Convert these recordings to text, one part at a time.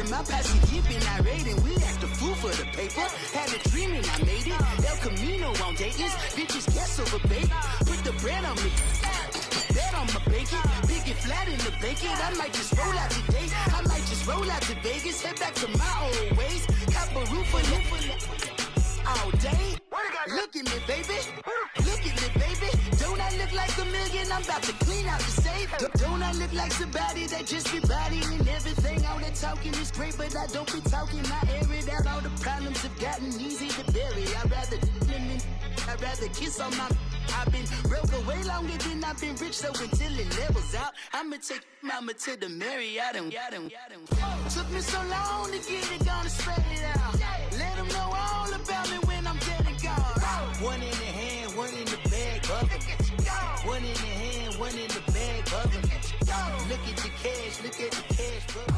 my posse deep and irate, and we act a fool for the paper. Had a dream and I made it. El Camino on Dayton's, bitches guess over bait. Put the bread on me, bet on my bacon. Big and flat in the bacon. I might just roll out today. I might just roll out to Vegas, head back to my old ways. Cop a roof for all day. Look at me, baby. Look at me, baby. Don't I look like a million? I'm about to clean out the safe. Don't I look like somebody that just be bodying everything? All that talking is great, but I don't be talking. I air it out. All the problems have gotten easy to bury. I'd rather kiss on my... I've been broke away longer than I've been rich, so until it levels out, I'ma take mama to the Marriott and took me so long to get it, gonna spread it out. Let them know all about me when I'm dead and gone. One in the hand, one in the bag, brother. One in the hand, one in the bag, brother. Look at the cash, look at the cash, brother.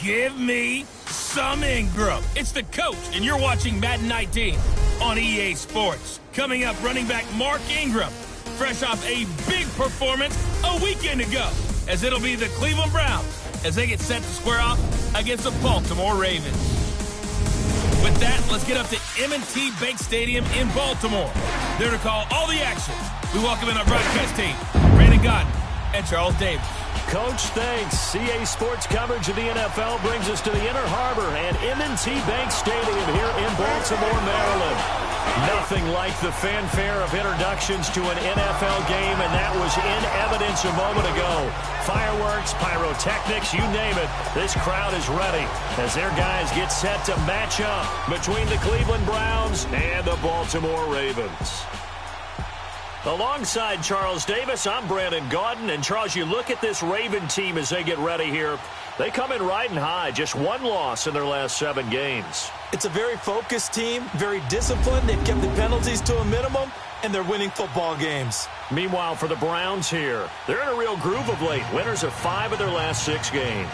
Give me some Ingram. It's the coach, and you're watching Madden 19 on EA Sports. Coming up, running back Mark Ingram, fresh off a big performance a weekend ago, as it'll be the Cleveland Browns as they get set to square off against the Baltimore Ravens. With that, let's get up to M&T Bank Stadium in Baltimore. There to call all the action, we welcome in our broadcast team, Brandon Godden and Charles Davis. Coach, thanks. CA Sports coverage of the NFL brings us to the Inner Harbor and M&T Bank Stadium here in Baltimore, Maryland. Nothing like the fanfare of introductions to an NFL game, and that was in evidence a moment ago. Fireworks, pyrotechnics, you name it. This crowd is ready as their guys get set to match up between the Cleveland Browns and the Baltimore Ravens. Alongside Charles Davis, I'm Brandon Gaudin. And, Charles, you look at this Raven team as they get ready here. They come in riding high, just one loss in their last 7 games. It's a very focused team, very disciplined. They've kept the penalties to a minimum, and they're winning football games. Meanwhile, for the Browns here, they're in a real groove of late. Winners of 5 of their last 6 games.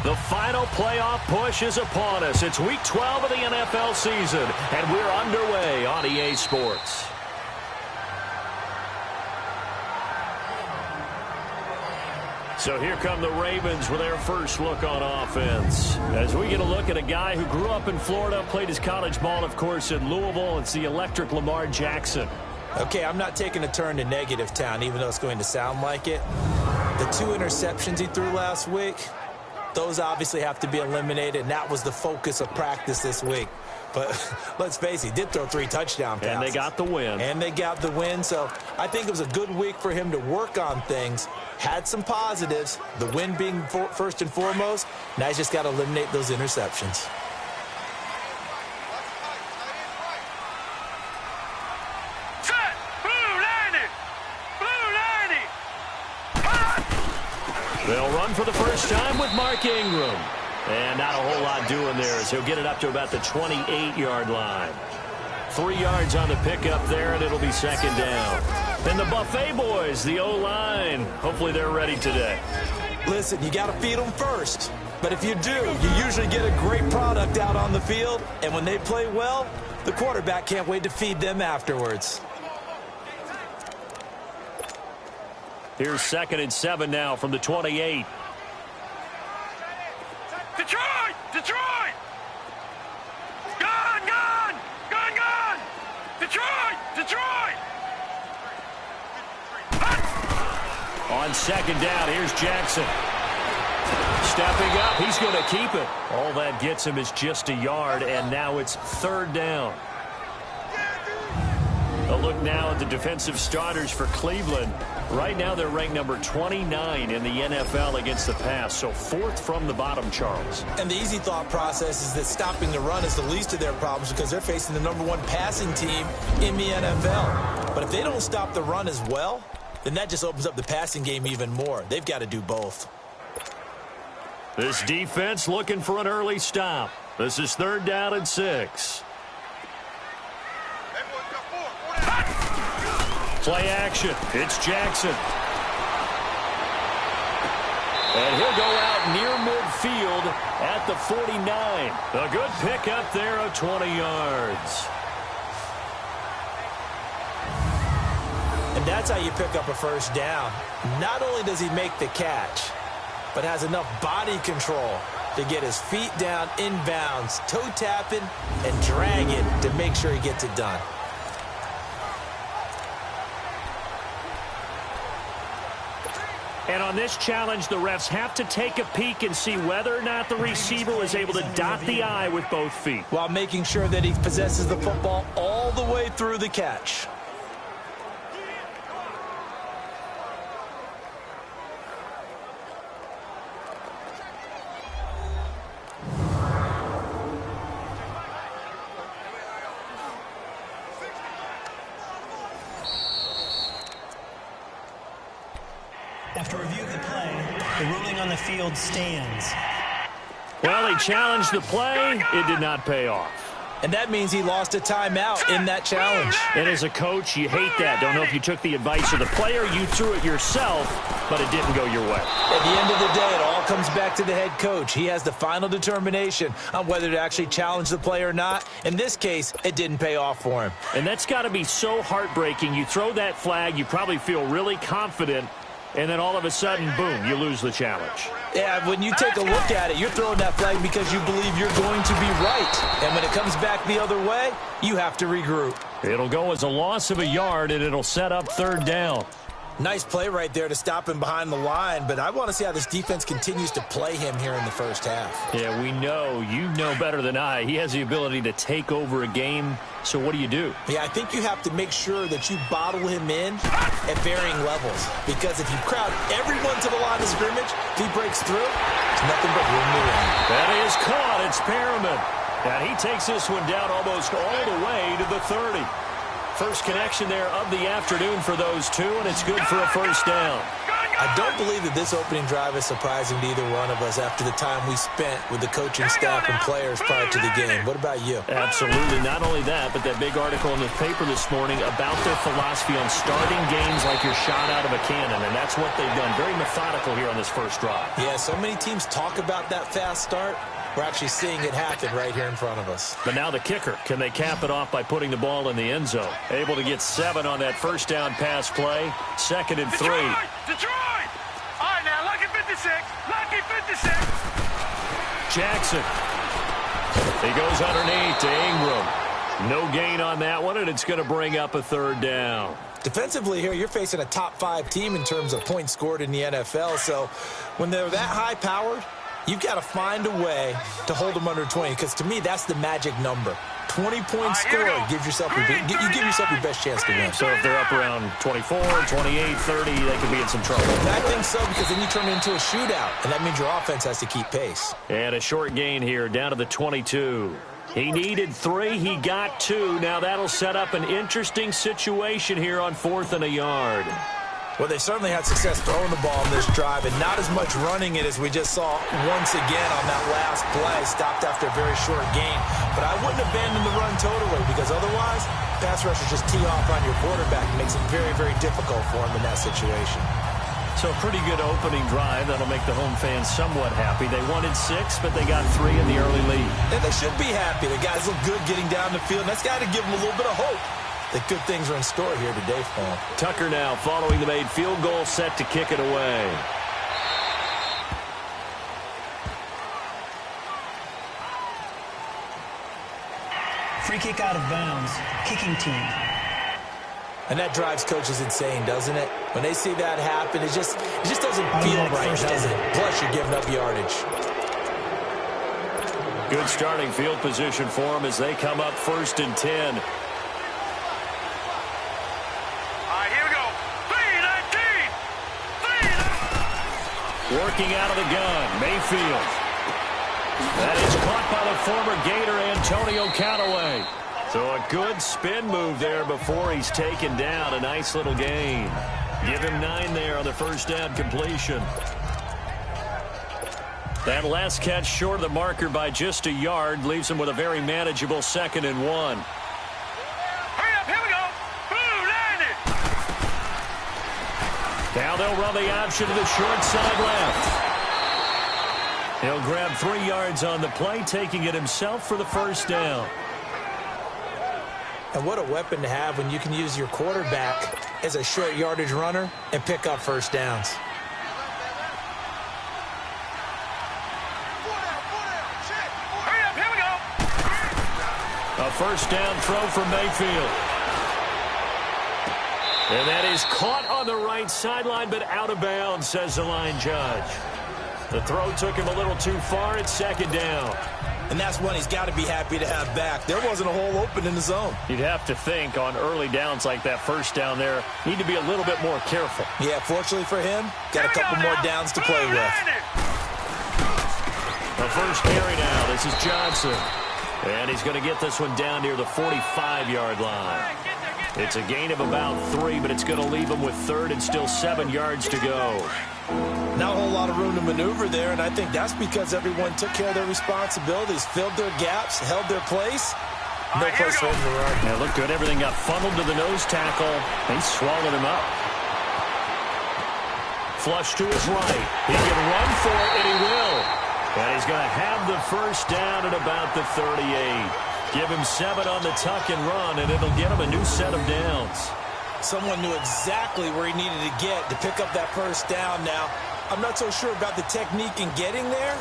The final playoff push is upon us. It's Week 12 of the NFL season, and we're underway on EA Sports. So here come the Ravens with their first look on offense. As we get a look at a guy who grew up in Florida, played his college ball, of course, in Louisville. It's the electric Lamar Jackson. Okay, I'm not taking a turn to negative town, even though it's going to sound like it. The 2 interceptions he threw last week, those obviously have to be eliminated, and that was the focus of practice this week. But let's face it, he did throw 3 touchdown passes. And they got the win. And they got the win, so I think it was a good week for him to work on things. Had some positives, the win being first and foremost. Now he's just got to eliminate those interceptions. They'll run for the first time with Mark Ingram. And not a whole lot doing there as he'll get it up to about the 28-yard line. 3 yards on the pickup there, and it'll be second down. And the Buffet boys, the O-line, hopefully they're ready today. Listen, you got to feed them first. But if you do, you usually get a great product out on the field. And when they play well, the quarterback can't wait to feed them afterwards. Here's 2nd and 7 now from the 28. Detroit! Detroit! Gone! Gone! Gone! Gone! Detroit! Detroit! On 2nd down, here's Jackson. Stepping up, he's going to keep it. All that gets him is just a yard, and now it's 3rd down. A look now at the defensive starters for Cleveland. Right now they're ranked number 29 in the NFL against the pass, so 4th from the bottom, Charles. And the easy thought process is that stopping the run is the least of their problems because they're facing the #1 passing team in the NFL. But if they don't stop the run as well, then that just opens up the passing game even more. They've got to do both. This defense looking for an early stop. This is 3rd down and 6. Play action. It's Jackson. And he'll go out near field at the 49. A good pickup there of 20 yards. And that's how you pick up a first down. Not only does he make the catch, but has enough body control to get his feet down inbounds, toe tapping, and dragging to make sure he gets it done. And on this challenge, the refs have to take a peek and see whether or not the receiver was able to dot the I with both feet, while making sure that he possesses the football all the way through the catch. After review of the play, the ruling on the field stands. Well, he challenged the play. It did not pay off. And that means he lost a timeout in that challenge. And as a coach, you hate that. Don't know if you took the advice of the player. You threw it yourself, but it didn't go your way. At the end of the day, it all comes back to the head coach. He has the final determination on whether to actually challenge the play or not. In this case, it didn't pay off for him. And that's got to be so heartbreaking. You throw that flag, you probably feel really confident, and then all of a sudden, boom, you lose the challenge. Yeah, when you take a look at it, you're throwing that flag because you believe you're going to be right. And when it comes back the other way, you have to regroup. It'll go as a loss of a yard, and it'll set up third down. Nice play right there to stop him behind the line, but I want to see how this defense continues to play him here in the first half. Yeah, we know. You know better than I. He has the ability to take over a game, so what do you do? Yeah, I think you have to make sure that you bottle him in at varying levels, because if you crowd everyone to the line of scrimmage, if he breaks through, it's nothing but room to run. That is caught. It's Perriman. And he takes this one down almost all the way to the 30. First connection there of the afternoon for those two, and it's good for a first down. I don't believe that this opening drive is surprising to either one of us after the time we spent with the coaching staff and players prior to the game. What about you? Absolutely. Not only that, but that big article in the paper this morning about their philosophy on starting games like you're shot out of a cannon, and that's what they've done. Very methodical here on this first drive. Yeah, so many teams talk about that fast start. We're actually seeing it happen right here in front of us. But now the kicker. Can they cap it off by putting the ball in the end zone? Able to get 7 on that first down pass play. 2nd and 3. Detroit! All right, now, lucky 56. Lucky 56. Jackson. He goes underneath to Ingram. No gain on that one, and it's going to bring up a third down. Defensively here, you're facing a top-5 team in terms of points scored in the NFL. So when they're that high-powered, you've got to find a way to hold them under 20, because to me, that's the magic number. 20 points scored gives yourself you give yourself your best chance to win. So if they're up around 24, 28, 30, they could be in some trouble. I think so, because then you turn it into a shootout, and that means your offense has to keep pace. And a short gain here down to the 22. He needed 3. He got 2. Now that'll set up an interesting situation here on 4th and a yard. Well, they certainly had success throwing the ball in this drive, and not as much running it as we just saw once again on that last play. Stopped after a very short gain. But I wouldn't abandon the run totally, because otherwise, pass rushers just tee off on your quarterback. It makes it very, very difficult for him in that situation. So a pretty good opening drive. That'll make the home fans somewhat happy. They wanted 6, but they got 3 in the early lead. And they should be happy. The guys look good getting down the field, and that's got to give them a little bit of hope that good things are in store here today for him. Tucker now following the made field goal, set to kick it away. Free kick out of bounds. Kicking team. And that drives coaches insane, doesn't it? When they see that happen, it just doesn't feel right, does it? Plus, you're giving up yardage. Good starting field position for them as they come up 1st and 10. Working out of the gun, Mayfield. That is caught by the former Gator, Antonio Callaway. So a good spin move there before he's taken down. A nice little gain. Give him 9 there on the first down completion. That last catch short of the marker by just a yard leaves him with a very manageable 2nd and 1. Hurry up, here we go. Boom, landed. Now they'll run the option to the short side left. He'll grab 3 yards on the play, taking it himself for the first down. And what a weapon to have when you can use your quarterback as a short yardage runner and pick up first downs. Hurry up, here we go. A first down throw for Mayfield. And that is caught on the right sideline, but out of bounds, says the line judge. The throw took him a little too far. It's second down. And that's one he's got to be happy to have back. There wasn't a hole open in the zone. You'd have to think on early downs like that first down there, need to be a little bit more careful. Yeah, fortunately for him, got a couple more downs to play with. The first carry now. This is Johnson. And he's going to get this one down near the 45-yard line. It's a gain of about 3, but it's going to leave him with third and still 7 yards to go. Not a whole lot of room to maneuver there, and I think that's because everyone took care of their responsibilities, filled their gaps, held their place. No place for him to run. Yeah, looked good. Everything got funneled to the nose tackle. He swallowed him up. Flush to his right. He can run for it, and he will. And he's going to have the first down at about the 38. Give him 7 on the tuck and run, and it'll get him a new set of downs. Someone knew exactly where he needed to get to pick up that first down now. I'm not so sure about the technique in getting there,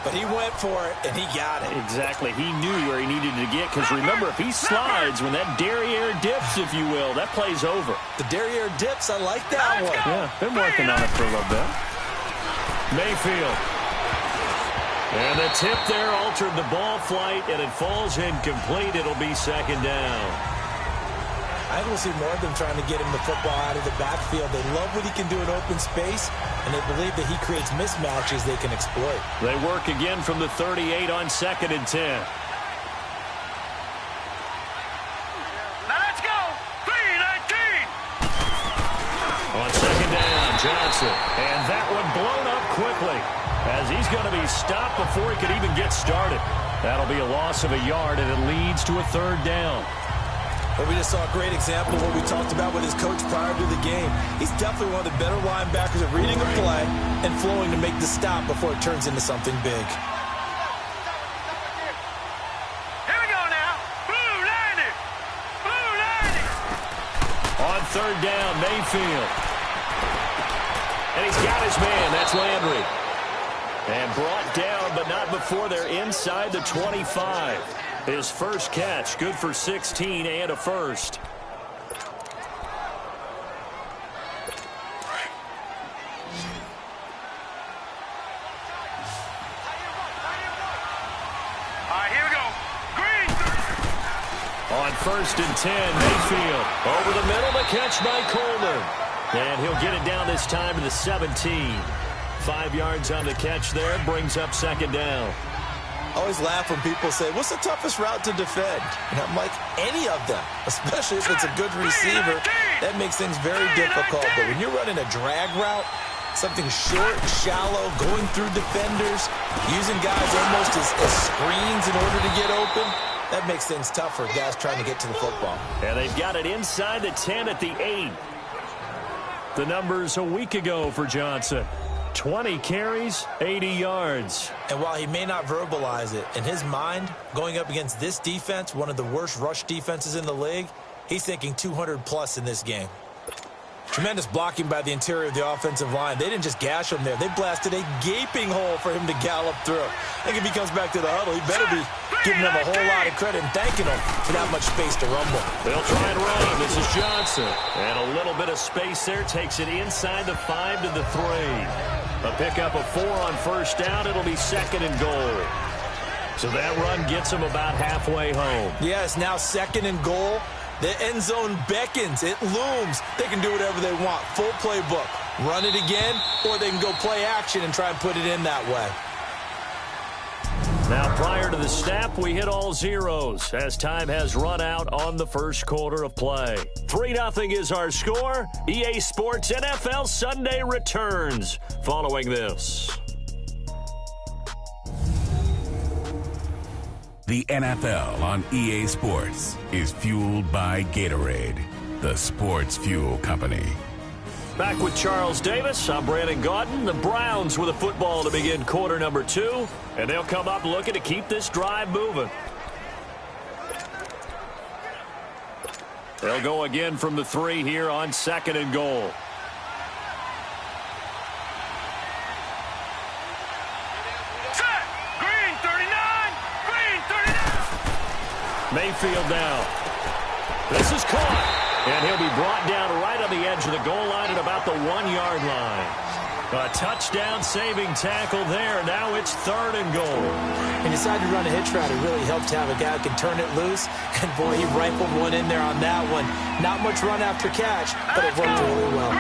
but he went for it, and he got it. Exactly. He knew where he needed to get, because remember, if he slides, when that derriere dips, if you will, that play's over. The derriere dips, I like that one. Yeah, been working on it for a little bit. Mayfield. And the tip there altered the ball flight, and it falls incomplete. It'll be second down. I think we'll see more of them trying to get him the football out of the backfield. They love what he can do in open space, and they believe that he creates mismatches they can exploit. They work again from the 38 on 2nd and 10. Now let's go. 3-19. On second down, Johnson. And that one blown up quickly, as he's going to be stopped before he could even get started. That'll be a loss of a yard, and it leads to a third down. Well, we just saw a great example of what we talked about with his coach prior to the game. He's definitely one of the better linebackers at reading a play and flowing to make the stop before it turns into something big. Here we go now. Blue 90. Blue 90. On third down, Mayfield. And he's got his man. That's Landry. And brought down, but not before they're inside the 25. His first catch, good for 16 and a first. All right, here we go. Green. On 1st and 10, Mayfield. Over the middle, the catch by Coleman. And he'll get it down this time to the 17. 5 yards on the catch there, brings up second down. I always laugh when people say, what's the toughest route to defend? And I'm like, any of them, especially if it's a good receiver. That makes things very difficult. But when you're running a drag route, something short, shallow, going through defenders, using guys almost as screens in order to get open, that makes things tough for guys trying to get to the football. And they've got it inside the 10 at the 8. The numbers a week ago for Johnson. 20 carries, 80 yards. And while he may not verbalize it, in his mind, going up against this defense, one of the worst rush defenses in the league, he's thinking 200-plus in this game. Tremendous blocking by the interior of the offensive line. They didn't just gash him there. They blasted a gaping hole for him to gallop through. I think if he comes back to the huddle, he better be giving them a whole lot of credit and thanking them for that much space to rumble. They'll try and run. This is Johnson. And a little bit of space there takes it inside the 5 to the 3. A pickup of 4 on first down. It'll be second and goal. So that run gets them about halfway home. Yes, now second and goal. The end zone beckons. It looms. They can do whatever they want. Full playbook. Run it again, or they can go play action and try and put it in that way. Now, prior to the snap, we hit all zeros as time has run out on the first quarter of play. 3-0 is our score. EA Sports NFL Sunday returns following this. The NFL on EA Sports is fueled by Gatorade, the sports fuel company. Back with Charles Davis, I'm Brandon Gaudin. The Browns with a football to begin quarter number 2, and they'll come up looking to keep this drive moving. They'll go again from the 3 here on 2nd and goal. Set! Green 39! Green 39! Mayfield now. This is caught. And he'll be brought down right on the edge of the goal line at about the 1-yard line. A touchdown-saving tackle there. Now it's 3rd and goal. He decided to run a hitch route. It really helped to have a guy who can turn it loose. And, boy, he rifled one in there on that one. Not much run after catch, but it worked really well.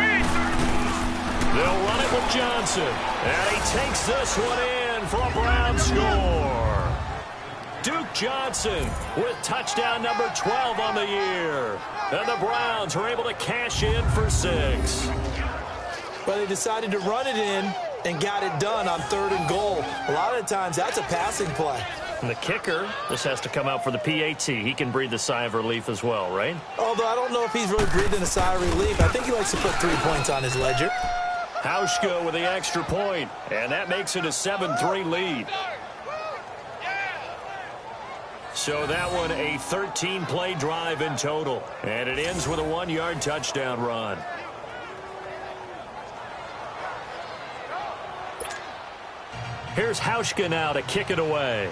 They'll run it with Johnson. And he takes this one in for a Brown score. Duke Johnson with touchdown number 12 on the year. And the Browns are able to cash in for 6. Well, they decided to run it in and got it done on 3rd and goal. A lot of times that's a passing play. And the kicker, this has to come out for the PAT. He can breathe a sigh of relief as well, right? Although I don't know if he's really breathing a sigh of relief. I think he likes to put 3 points on his ledger. Hauschka with the extra point, and that makes it a 7-3 lead. So that one a 13-play drive in total, and it ends with a 1-yard touchdown run. Here's Hauschka now to kick it away.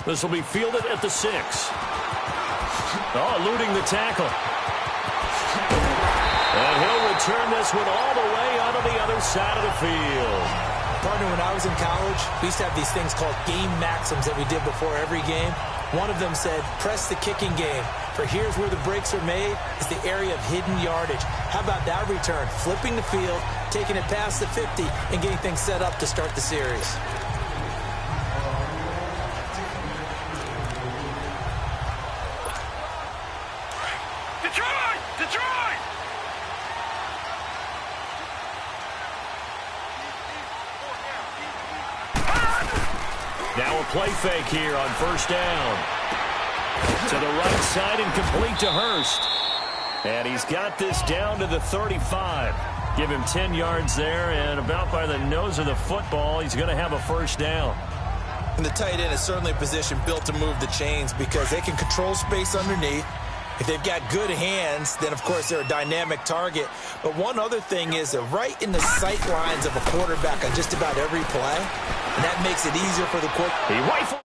This will be fielded at the 6. Oh, eluding the tackle. And he'll return this one all the way onto the other side of the field. Partner, when I was in college, we used to have these things called game maxims that we did before every game. One of them said, press the kicking game. For here's where the breaks are made. It's the area of hidden yardage. How about that return? Flipping the field, taking it past the 50, and getting things set up to start the series. Detroit! Detroit! Now a play fake here on 1st down. To the right side and complete to Hurst. And he's got this down to the 35. Give him 10 yards there, and about by the nose of the football, he's going to have a 1st down. And the tight end is certainly a position built to move the chains because they can control space underneath. If they've got good hands, then, of course, they're a dynamic target. But one other thing is they're right in the sight lines of a quarterback on just about every play, and that makes it easier for the quarterback. He rifled.